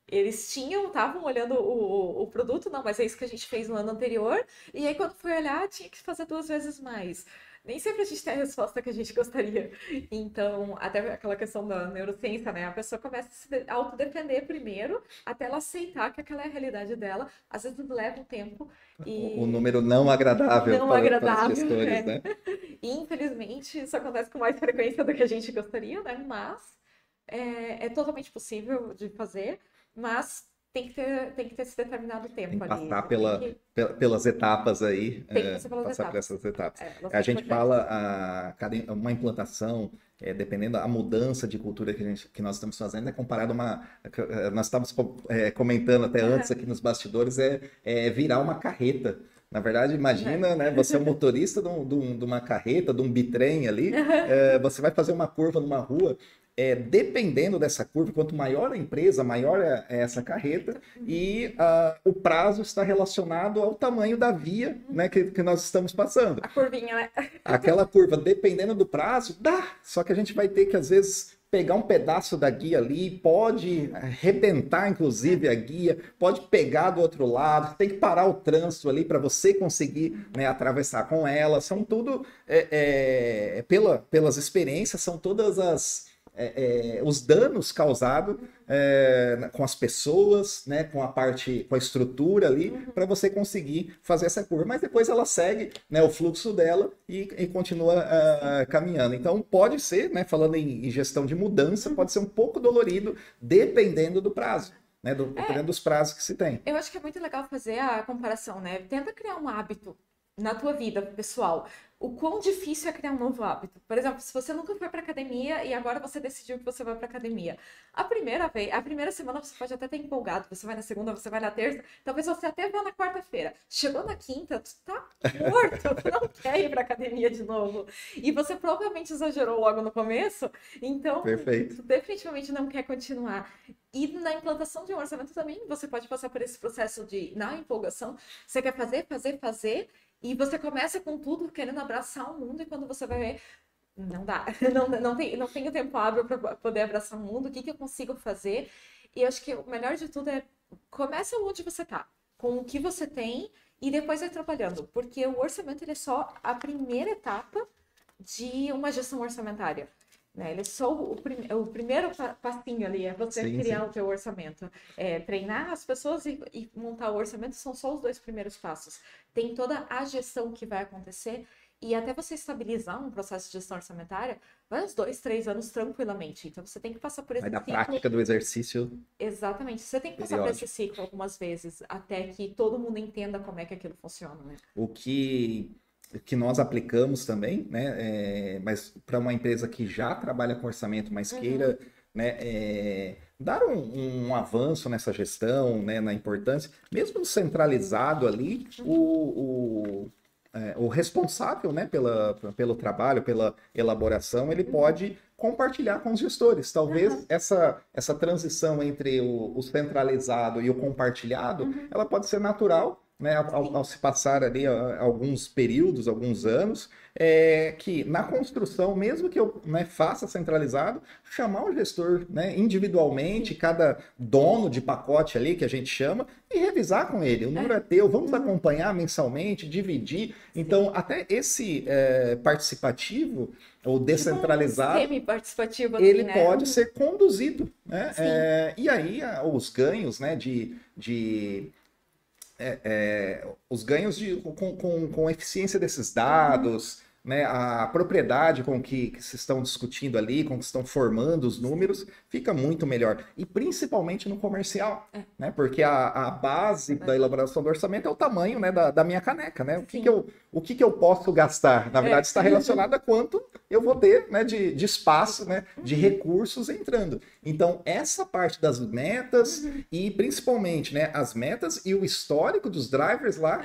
Eles estavam olhando o produto, não, mas é isso que a gente fez no ano anterior, e aí quando foi olhar, tinha que fazer 2 vezes mais. Nem sempre a gente tem a resposta que a gente gostaria. Então, até aquela questão da neurociência, né? A pessoa começa a se autodefender primeiro, até ela aceitar que aquela é a realidade dela. Às vezes leva um tempo e... O número não agradável Não para os agradável, gestores, né? E, infelizmente, isso acontece com mais frequência do que a gente gostaria, né? Mas é totalmente possível de fazer, mas tem que ter esse determinado Tem tempo que ali. passar Tem que, pelas etapas aí, tem que passar pelas passar por etapas. essas etapas. É, A bastante gente importante. fala uma implantação, dependendo da mudança de cultura que nós estamos fazendo, é comparado a nós estávamos comentando até antes aqui nos bastidores, virar uma carreta. Na verdade, imagina, né, você é o motorista de uma carreta, de um bitrem ali, você vai fazer uma curva numa rua, dependendo dessa curva, quanto maior a empresa, maior é essa carreta, e o prazo está relacionado ao tamanho da via, né, que nós estamos passando. A curvinha, né? Aquela curva, dependendo do prazo, dá. Só que a gente vai ter que, às vezes, pegar um pedaço da guia ali, pode arrebentar, inclusive, a guia, pode pegar do outro lado, tem que parar o trânsito ali para você conseguir, né, atravessar com ela. São tudo, pelas experiências, são todas os danos causados com as pessoas, né, com a estrutura ali, para você conseguir fazer essa curva. Mas depois ela segue, né, o fluxo dela e continua caminhando. Então pode ser, né, falando em gestão de mudança, pode ser um pouco dolorido, dependendo do prazo, né, dependendo dos prazos que se tem. Eu acho que é muito legal fazer a comparação, né? Tenta criar um hábito na tua vida pessoal. O quão difícil é criar um novo hábito. Por exemplo, se você nunca foi para academia e agora você decidiu que você vai para academia. A primeira semana você pode até ter empolgado, você vai na segunda, você vai na terça, talvez você até vá na quarta-feira. Chegou na quinta, tu tá morto, tu não quer ir para academia de novo. E você provavelmente exagerou logo no começo, então Perfeito. tu definitivamente não quer continuar. E na implantação de um orçamento também, você pode passar por esse processo na empolgação, você quer fazer, e você começa com tudo querendo abraçar o mundo, e quando você vai ver, não dá. Não tenho tempo hábil para poder abraçar o mundo. O que eu consigo fazer? E eu acho que o melhor de tudo é começa onde você tá, com o que você tem, e depois vai trabalhando. Porque o orçamento ele é só a primeira etapa de uma gestão orçamentária. Né? Ele é só o primeiro passinho ali, é você criar o teu orçamento. Treinar as pessoas e montar o orçamento são só os 2 primeiros passos. Tem toda a gestão que vai acontecer, e até você estabilizar um processo de gestão orçamentária, vai uns 2, 3 anos tranquilamente. Então você tem que passar por esse Vai da ciclo. prática do exercício. Exatamente. Você tem que passar por esse ciclo algumas vezes, até que todo mundo entenda como é que aquilo funciona, né? O que nós aplicamos também, né? Mas para uma empresa que já trabalha com orçamento, mas queira, né, dar um avanço nessa gestão, né, na importância, mesmo centralizado ali, o responsável, né, pelo trabalho, pela elaboração, ele pode compartilhar com os gestores. Talvez essa transição entre o centralizado e o compartilhado, ela pode ser natural, né, ao se passar ali alguns períodos, alguns anos, que na construção, mesmo que eu, né, faça centralizado, chamar o gestor, né, individualmente, cada dono de pacote ali, que a gente chama, e revisar com ele. O número é teu, vamos acompanhar mensalmente, dividir. Então, até esse participativo ou descentralizado, semi-participativo, ele né? pode ser conduzido, né? E aí os ganhos, né, os ganhos com eficiência desses dados, né, a propriedade com que se estão discutindo ali, com que estão formando os números, fica muito melhor. E principalmente no comercial, né, porque a base da elaboração do orçamento é o tamanho, né, da minha caneca, né? O que eu posso gastar? Na verdade, está relacionado a quanto eu vou ter, né, de espaço, né, de recursos entrando. Então, essa parte das metas e principalmente, né, as metas e o histórico dos drivers lá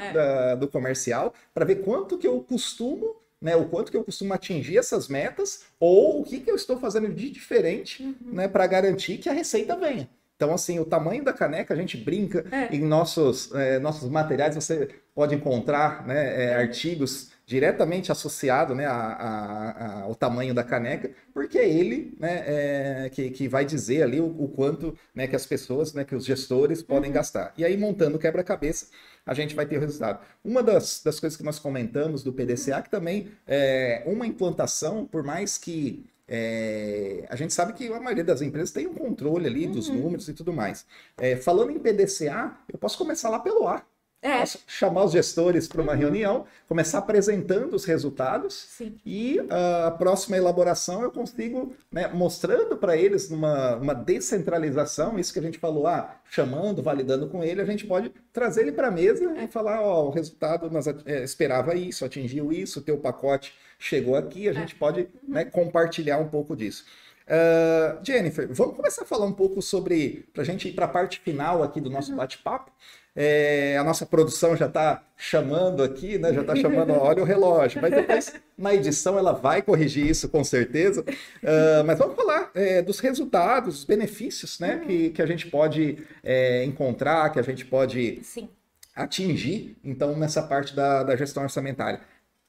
do comercial, para ver quanto que eu costumo, né, o quanto que eu costumo atingir essas metas ou o que eu estou fazendo de diferente, né, para garantir que a receita venha. Então, assim, o tamanho da caneca, a gente brinca em nossos materiais, você pode encontrar, né, artigos diretamente associados, né, ao tamanho da caneca, porque é ele, né, que vai dizer ali o quanto, né, que as pessoas, né, que os gestores podem gastar. E aí, montando o quebra-cabeça, a gente vai ter o resultado. Uma das coisas que nós comentamos do PDCA, que também é uma implantação, por mais que a gente sabe que a maioria das empresas tem um controle ali dos números e tudo mais. Falando em PDCA, eu posso começar lá pelo A. Posso chamar os gestores para uma reunião, começar apresentando os resultados e a próxima elaboração eu consigo, né, mostrando para eles uma descentralização, isso que a gente falou, chamando, validando com ele, a gente pode trazer ele para a mesa e falar, o resultado nós esperava isso, atingiu isso, o teu pacote chegou aqui, a gente pode, né, compartilhar um pouco disso. Jennifer, vamos começar a falar um pouco sobre, para a gente ir para a parte final aqui do nosso bate-papo. A nossa produção já está chamando aqui, né? Já está chamando, olha o relógio. Mas depois, na edição, ela vai corrigir isso, com certeza. Mas vamos falar dos resultados, dos benefícios, né? Que a gente pode encontrar, que a gente pode atingir, então, nessa parte da gestão orçamentária.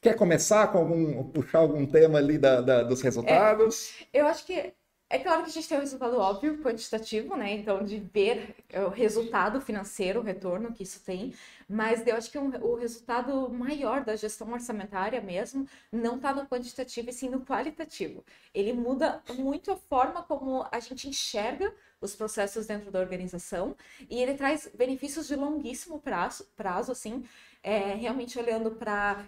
Quer começar com puxar algum tema ali dos resultados? Eu acho que é claro que a gente tem um resultado óbvio, quantitativo, né? Então, de ver o resultado financeiro, o retorno que isso tem. Mas eu acho que o resultado maior da gestão orçamentária mesmo não está no quantitativo, e sim no qualitativo. Ele muda muito a forma como a gente enxerga os processos dentro da organização e ele traz benefícios de longuíssimo prazo assim, realmente olhando para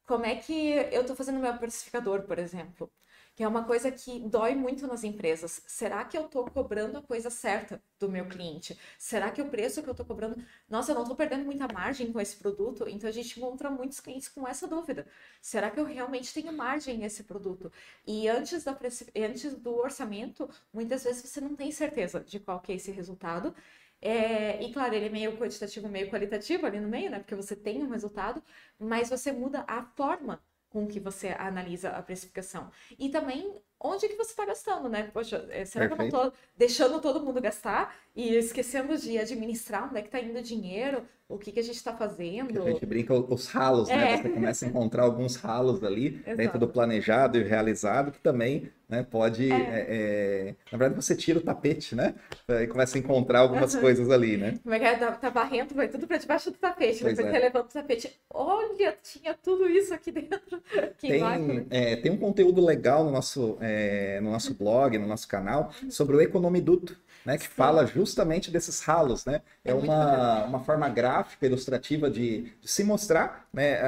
como é que eu estou fazendo meu precificador, por exemplo. Que é uma coisa que dói muito nas empresas. Será que eu estou cobrando a coisa certa do meu cliente? Será que o preço que eu estou cobrando... Nossa, eu não estou perdendo muita margem com esse produto? Então, a gente encontra muitos clientes com essa dúvida. Será que eu realmente tenho margem nesse produto? E antes do orçamento, muitas vezes você não tem certeza de qual que é esse resultado. E claro, ele é meio quantitativo, meio qualitativo ali no meio, né? Porque você tem um resultado, mas você muda a forma com que você analisa a precificação. E também, onde que você está gastando, né? Poxa, será que eu não estou deixando todo mundo gastar e esquecendo de administrar onde é que está indo o dinheiro? O que a gente está fazendo? Que a gente brinca os ralos, né? Você começa a encontrar alguns ralos ali dentro do planejado e realizado, que também, né, pode... Na verdade, você tira o tapete, né? E começa a encontrar algumas coisas ali, né? Como é que tá varrendo, vai tudo para debaixo do tapete. Depois você levanta o tapete. Olha, tinha tudo isso aqui dentro. Tem um conteúdo legal no nosso blog, no nosso canal, sobre o economiduto, né, que fala justamente desses ralos, né? É uma forma gráfica, ilustrativa de se mostrar, né,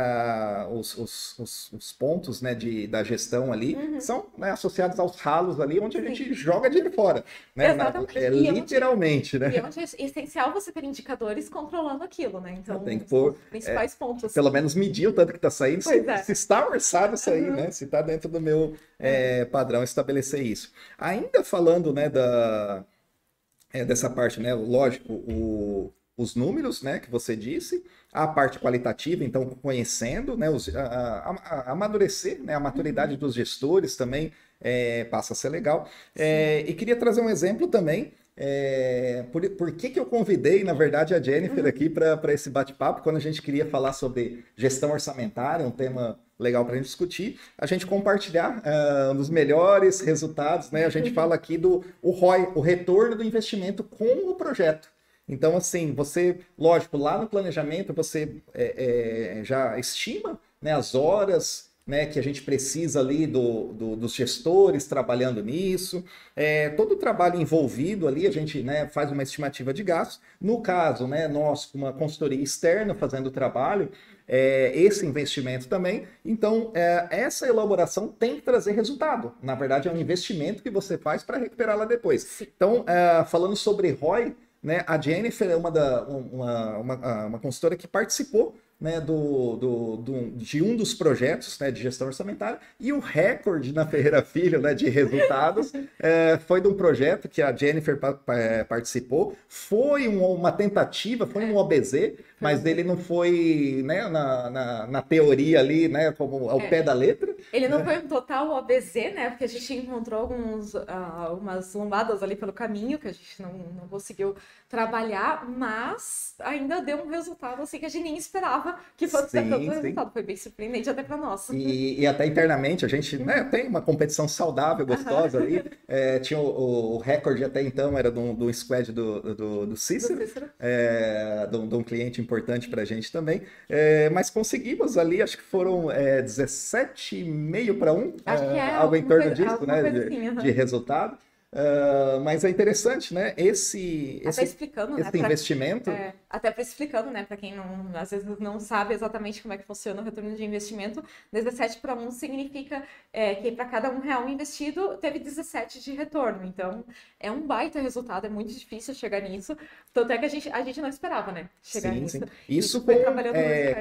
os pontos, né, da gestão ali, são, né, associados aos ralos ali, onde a gente joga dinheiro fora. Né? Literalmente, né? E é onde é essencial você ter indicadores controlando aquilo, né? Então, tem que pôr, os principais pontos. Pelo menos medir o tanto que está saindo, se está orçado isso aí, né? Se está dentro do meu padrão estabelecer isso. Ainda falando, né, dessa parte, né? Lógico, os números, né, que você disse, a parte qualitativa, então conhecendo, né, amadurecer, né, a maturidade dos gestores também passa a ser legal. E queria trazer um exemplo também por que eu convidei, na verdade, a Jennifer aqui para esse bate-papo, quando a gente queria falar sobre gestão orçamentária, um tema legal para a gente discutir, a gente compartilhar um dos melhores resultados, né? A gente fala aqui do ROI, o retorno do investimento com o projeto. Então, assim, você, lógico, lá no planejamento você já estima, né, as horas, né, que a gente precisa ali dos gestores trabalhando nisso, todo o trabalho envolvido ali, a gente, né, faz uma estimativa de gastos. No caso, né, nós, com uma consultoria externa fazendo o trabalho, esse investimento também. Então, essa elaboração tem que trazer resultado. Na verdade, é um investimento que você faz para recuperar lá depois. Então, falando sobre ROI, né, a Jennifer é uma consultora que participou, né, de um dos projetos, né, de gestão orçamentária, e o recorde na Ferreira Filho, né, de resultados foi de um projeto que a Jennifer participou. Foi uma tentativa, foi um OBZ, mas ele não foi, né, na teoria ali, né, como ao pé da letra. Ele não foi um total OBZ, né, porque a gente encontrou algumas lombadas ali pelo caminho que a gente não conseguiu trabalhar, mas ainda deu um resultado assim que a gente nem esperava que fosse ter tanto resultado. Foi bem surpreendente até para nós. E até internamente a gente, né, tem uma competição saudável, gostosa ali. Tinha o recorde até então, era do squad do Cícero, de um cliente importante para a gente também. Mas conseguimos ali, acho que foram 17,5 para 1, algo em torno disso, né, de resultado. Mas é interessante, né? Esse explicando, esse investimento. Até para explicando, né? Para quem às vezes não sabe exatamente como é que funciona o retorno de investimento, 17 para 1 significa que para cada R$1 investido teve 17 de retorno. Então é um baita resultado, é muito difícil chegar nisso. Tanto é que a gente não esperava, né? Chegar nisso. Sim. Isso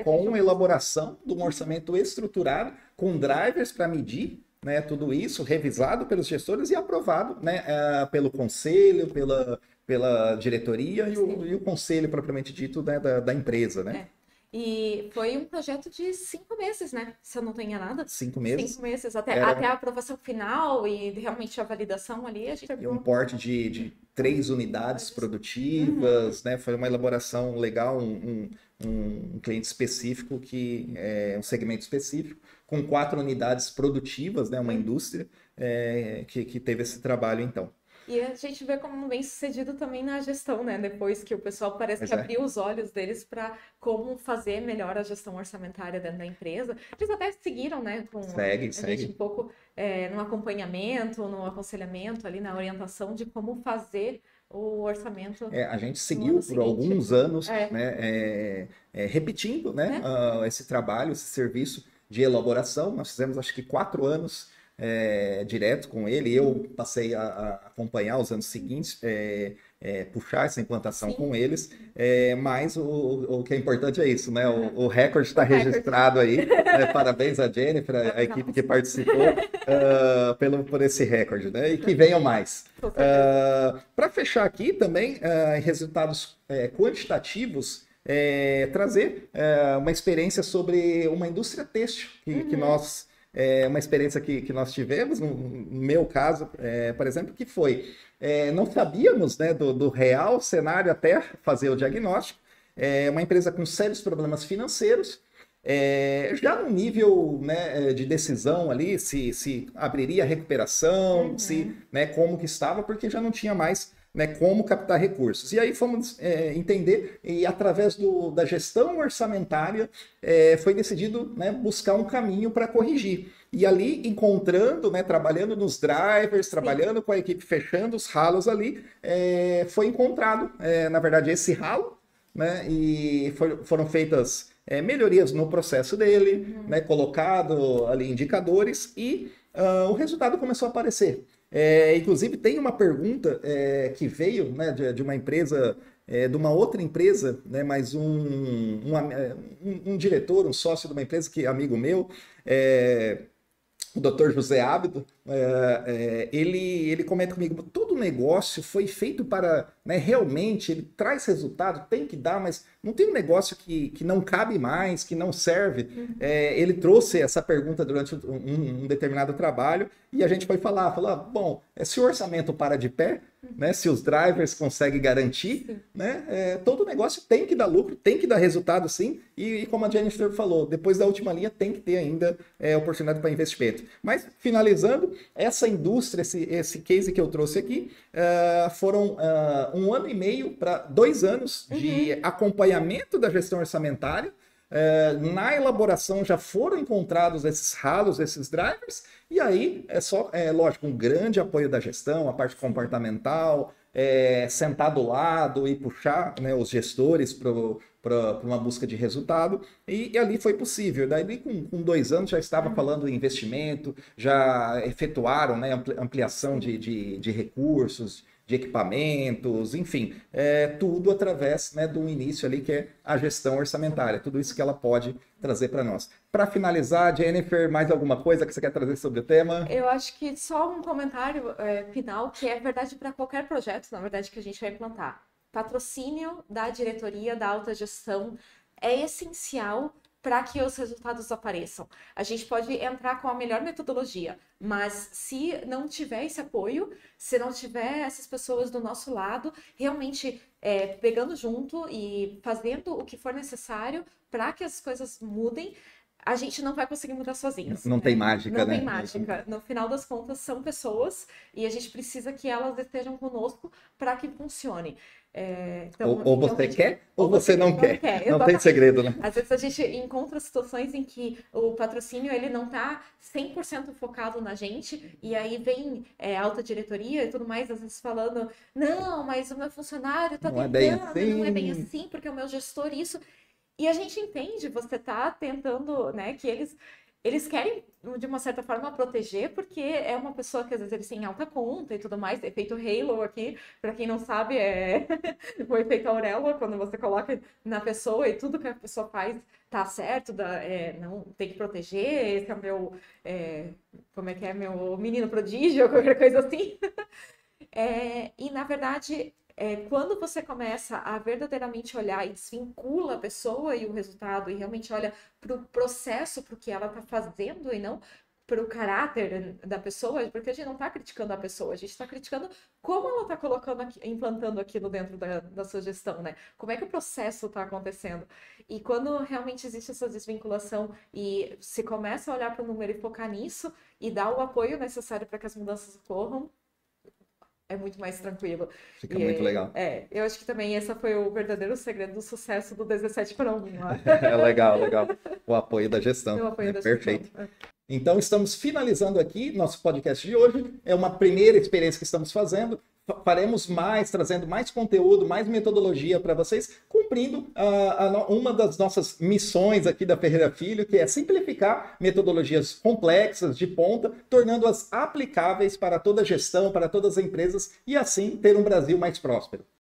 com elaboração de um orçamento estruturado, com drivers para medir, né, tudo isso revisado pelos gestores e aprovado, né, pelo conselho, pela diretoria e o conselho propriamente dito, né, da empresa, né? E foi um projeto de 5 meses, né? Se eu não tenho nada. 5 meses. 5 meses, até a aprovação final e realmente a validação ali. E um porte de 3 unidades produtivas, né? Foi uma elaboração legal, um cliente específico, um segmento específico, com 4 unidades produtivas, né? Uma indústria que teve esse trabalho, então. E a gente vê como bem sucedido também na gestão, né? Depois que o pessoal parece que abriu os olhos deles para como fazer melhor a gestão orçamentária dentro da empresa. Eles até seguiram, né? Segue. Gente um pouco no acompanhamento, no aconselhamento, ali na orientação de como fazer o orçamento. A gente seguiu por alguns anos, né? Repetindo, né? Esse trabalho, esse serviço de elaboração. Nós fizemos, acho que 4 anos direto com ele. Eu passei a acompanhar os anos seguintes, puxar essa implantação com eles, mas o que é importante é isso, né? O recorde está registrado aí. Parabéns a Jennifer, a equipe que participou por esse recorde, né? E que venham mais. Para fechar aqui também, resultados quantitativos, trazer uma experiência sobre uma indústria têxtil que nós... uma experiência que nós tivemos, no meu caso, por exemplo, que foi, não sabíamos, né, do real cenário até fazer o diagnóstico, uma empresa com sérios problemas financeiros, já no nível, né, de decisão ali, se abriria a recuperação, né, como que estava, porque já não tinha mais, né, como captar recursos. E aí fomos entender, e através da gestão orçamentária foi decidido, né, buscar um caminho para corrigir. E ali encontrando, né, trabalhando nos drivers, trabalhando com a equipe, fechando os ralos ali, foi encontrado, na verdade, esse ralo, né, e foram feitas melhorias no processo dele, né, colocado ali indicadores e o resultado começou a aparecer. Inclusive, tem uma pergunta que veio, né, de uma empresa, de uma outra empresa, né, mas um diretor, um sócio de uma empresa que é amigo meu, o Dr. José Ábido, ele comenta comigo, todo negócio foi feito para, né, realmente, ele traz resultado, tem que dar, mas não tem um negócio que não cabe mais, que não serve. Ele trouxe essa pergunta durante um determinado trabalho e a gente foi falar, bom, se o orçamento para de pé, né? Se os drivers conseguem garantir, né? Todo negócio tem que dar lucro, tem que dar resultado, sim. E como a Jennifer falou, depois da última linha tem que ter ainda oportunidade para investimento. Mas, finalizando, essa indústria, esse case que eu trouxe aqui, foram 1 ano e meio para 2 anos de acompanhamento da gestão orçamentária. Na elaboração já foram encontrados esses ralos, esses drivers, e aí lógico, um grande apoio da gestão, a parte comportamental, sentar do lado e puxar, né, os gestores para uma busca de resultado, e ali foi possível. Daí, com 2 anos, já estava falando em investimento, já efetuaram, né, ampliação de recursos, de equipamentos, enfim, tudo através, né, do início ali, que é a gestão orçamentária, tudo isso que ela pode trazer para nós. Para finalizar, Jennifer, mais alguma coisa que você quer trazer sobre o tema? Eu acho que só um comentário final, que é verdade para qualquer projeto, na verdade, que a gente vai implantar. Patrocínio da diretoria, da alta gestão, é essencial para que os resultados apareçam. A gente pode entrar com a melhor metodologia, mas se não tiver esse apoio, se não tiver essas pessoas do nosso lado, realmente pegando junto e fazendo o que for necessário para que as coisas mudem, a gente não vai conseguir mudar sozinhos. Não tem mágica, não né? Não tem mágica. No final das contas, são pessoas e a gente precisa que elas estejam conosco para que funcione. Ou você quer ou você não quer. Não tem segredo, né? Às vezes a gente encontra situações em que o patrocínio ele não está 100% focado na gente, e aí vem alta diretoria e tudo mais, às vezes falando, não, mas o meu funcionário está tentando, não é bem assim, porque o meu gestor isso... E a gente entende, você tá tentando, né, que eles querem, de uma certa forma, proteger, porque é uma pessoa que às vezes eles têm alta conta e tudo mais, efeito Halo aqui, para quem não sabe, é o efeito Auréola, quando você coloca na pessoa e tudo que a pessoa faz tá certo, não tem que proteger, esse é o meu, como é que é, meu menino prodígio, qualquer coisa assim. E, na verdade... quando você começa a verdadeiramente olhar e desvincula a pessoa e o resultado e realmente olha para o processo, para o que ela está fazendo e não para o caráter da pessoa, porque a gente não está criticando a pessoa, a gente está criticando como ela está implantando aquilo dentro da sua gestão, né? Como é que o processo está acontecendo? E quando realmente existe essa desvinculação e se começa a olhar para o número e focar nisso e dar o apoio necessário para que as mudanças ocorram, é muito mais tranquilo. Fica muito legal. Eu acho que também esse foi o verdadeiro segredo do sucesso do 17/1. Legal. O apoio da gestão. O apoio da perfeito. Gestão. Então, estamos finalizando aqui nosso podcast de hoje. É uma primeira experiência que estamos fazendo. Faremos mais, trazendo mais conteúdo, mais metodologia para vocês, cumprindo uma das nossas missões aqui da Ferreira Filho, que é simplificar metodologias complexas, de ponta, tornando-as aplicáveis para toda a gestão, para todas as empresas, e assim ter um Brasil mais próspero.